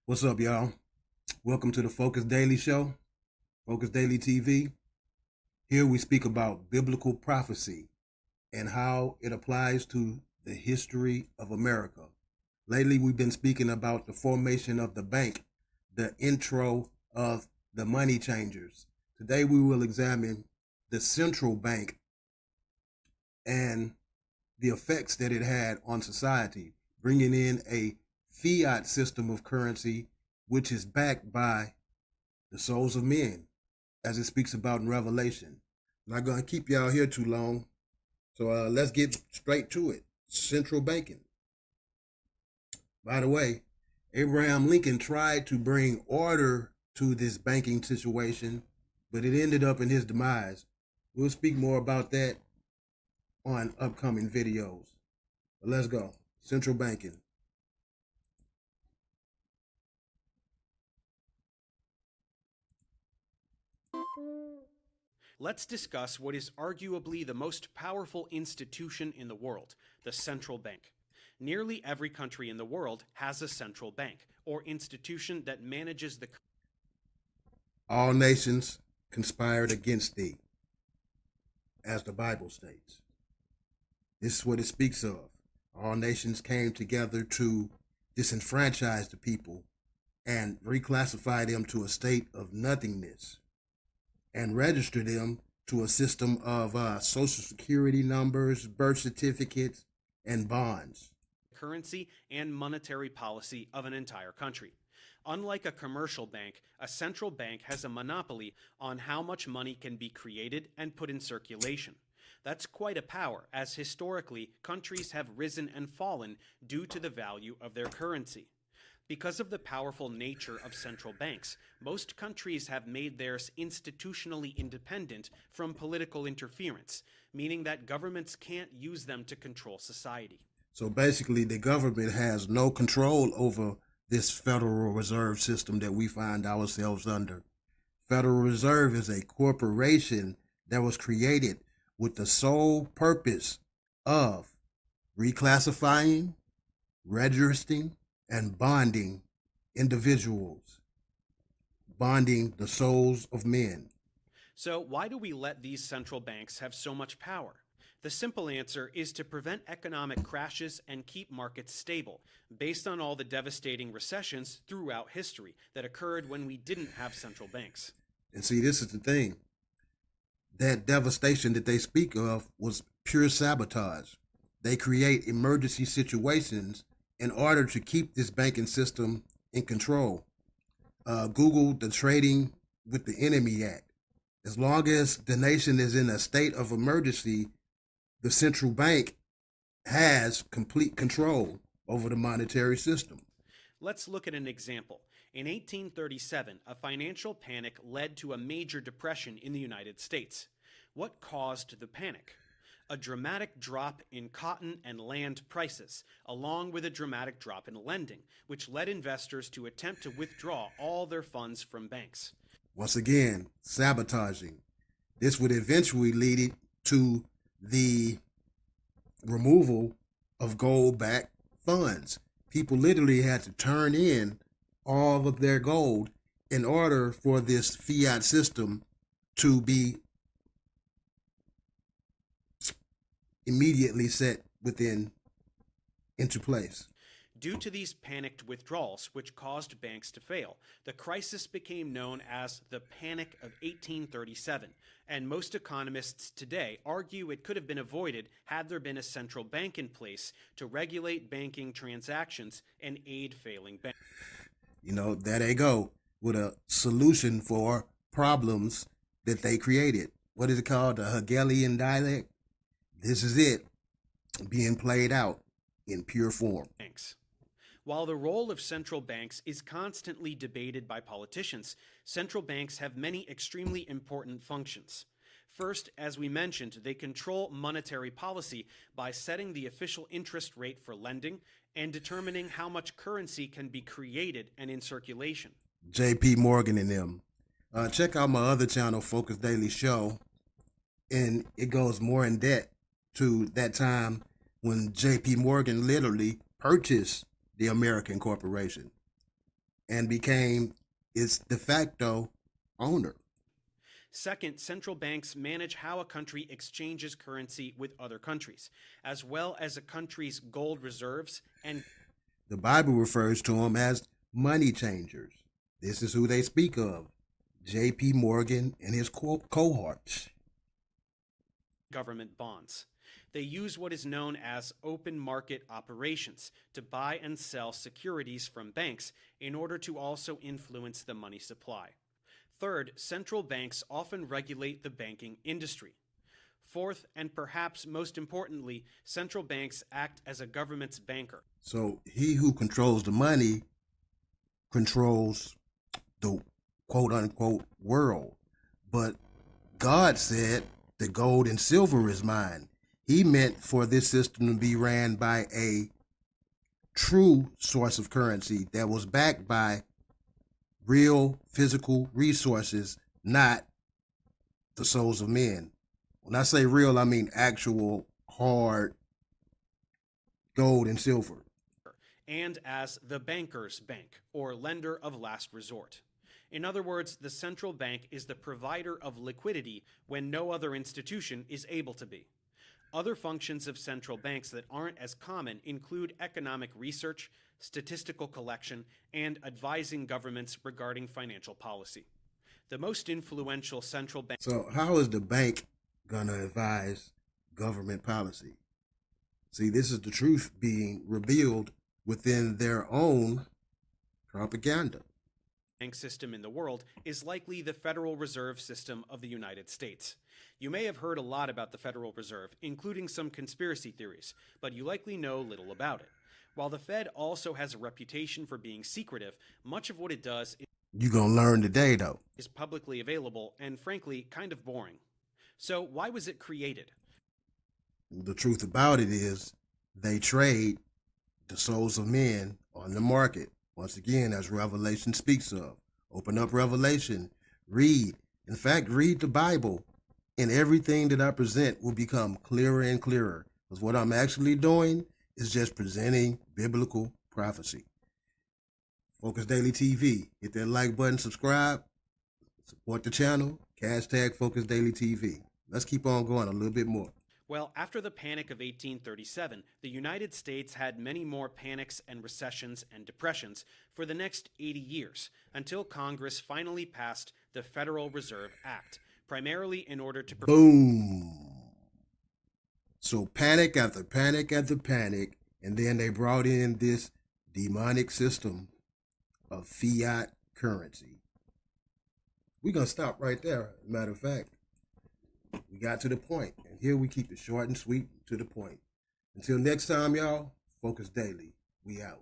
What's up, y'all? Welcome to the Focus Daily Show, Focus Daily TV. Here we speak about biblical prophecy and how it applies to the history of America. Lately, we've been speaking about the formation of the bank, the intro of the money changers. Today, we will examine the central bank and the effects that it had on society, bringing in a fiat system of currency which is backed by the souls of men, as it speaks about in Revelation. I'm not going to keep y'all here too long, so let's get straight to it. Central banking. By the way, Abraham Lincoln tried to bring order to this banking situation, but it ended up in his demise. We'll speak more about that on upcoming videos. But let's go. Central banking. Let's discuss what is arguably the most powerful institution in the world, the central bank. Nearly every country in the world has a central bank, or institution that manages the. All nations conspired against thee, as the Bible states. This is what it speaks of. All nations came together to disenfranchise the people and reclassify them to a state of nothingness and register them to a system of social security numbers, birth certificates, and bonds. Currency and monetary policy of an entire country. Unlike a commercial bank, a central bank has a monopoly on how much money can be created and put in circulation. That's quite a power, as historically, countries have risen and fallen due to the value of their currency. Because of the powerful nature of central banks, most countries have made theirs institutionally independent from political interference, meaning that governments can't use them to control society. So basically, the government has no control over this Federal Reserve system that we find ourselves under. Federal Reserve is a corporation that was created with the sole purpose of reclassifying, registering, and bonding individuals, bonding the souls of men. So why do we let these central banks have so much power? The simple answer is to prevent economic crashes and keep markets stable, based on all the devastating recessions throughout history that occurred when we didn't have central banks. And see, this is the thing. That devastation that they speak of was pure sabotage. They create emergency situations in order to keep this banking system in control. Google the Trading with the Enemy Act. As long as the nation is in a state of emergency, the central bank has complete control over the monetary system. Let's look at an example. In 1837, a financial panic led to a major depression in the United States. What caused the panic? A dramatic drop in cotton and land prices, along with a dramatic drop in lending, which led investors to attempt to withdraw all their funds from banks. Once again, sabotaging. This would eventually lead to the removal of gold-backed funds. People literally had to turn in all of their gold in order for this fiat system to be immediately set into place. Due to these panicked withdrawals, which caused banks to fail, the crisis became known as the Panic of 1837, and most economists today argue it could have been avoided had there been a central bank in place to regulate banking transactions and aid failing banks. You know, there they go with a solution for problems that they created. What is it called? The Hegelian dialect? This is it being played out in pure form. Banks. While the role of central banks is constantly debated by politicians, central banks have many extremely important functions. First, as we mentioned, they control monetary policy by setting the official interest rate for lending and determining how much currency can be created and in circulation. J.P. Morgan and them. Check out my other channel, Focus Daily Show, and it goes more in depth to that time when J.P. Morgan literally purchased the American corporation. and became its de facto owner. Second, central banks manage how a country exchanges currency with other countries, as well as a country's gold reserves and The Bible refers to them as money changers. This is who they speak of, J.P. Morgan and his cohorts. government bonds. They use what is known as open market operations to buy and sell securities from banks in order to also influence the money supply. Third, central banks often regulate the banking industry. Fourth, and perhaps most importantly, central banks act as a government's banker. So he who controls the money controls the quote unquote world. But God said the gold and silver is mine. He meant for this system to be ran by a true source of currency that was backed by real physical resources, not the souls of men. When I say real, I mean actual hard gold and silver. And as the banker's bank, or lender of last resort. In other words, the central bank is the provider of liquidity when no other institution is able to be. Other functions of central banks that aren't as common include economic research, statistical collection, and advising governments regarding financial policy. The most influential central bank. So, how is the bank going to advise government policy? See, this is the truth being revealed within their own propaganda. Bank system in the world is likely the Federal Reserve System of the United States. You may have heard a lot about the Federal Reserve, including some conspiracy theories, but you likely know little about it. While the Fed also has a reputation for being secretive, much of what it does You're going to learn today, though. is publicly available and, frankly, kind of boring. So why was it created? The truth about it is they trade the souls of men on the market. Once again, as Revelation speaks of. Open up Revelation, read. In fact, read the Bible, and everything that I present will become clearer and clearer. Because what I'm actually doing is just presenting biblical prophecy. Focus Daily TV. Hit that like button, subscribe, support the channel, hashtag Focus Daily TV. Let's keep on going a little bit more. Well, after the Panic of 1837, the United States had many more panics and recessions and depressions for the next 80 years, until Congress finally passed the Federal Reserve Act, primarily in order to... Boom. So panic after panic after panic, and then they brought in this demonic system of fiat currency. We're going to stop right there, matter of fact. We got to the point, and here we keep it short and sweet to the point. Until next time, y'all, Focus Daily. We out.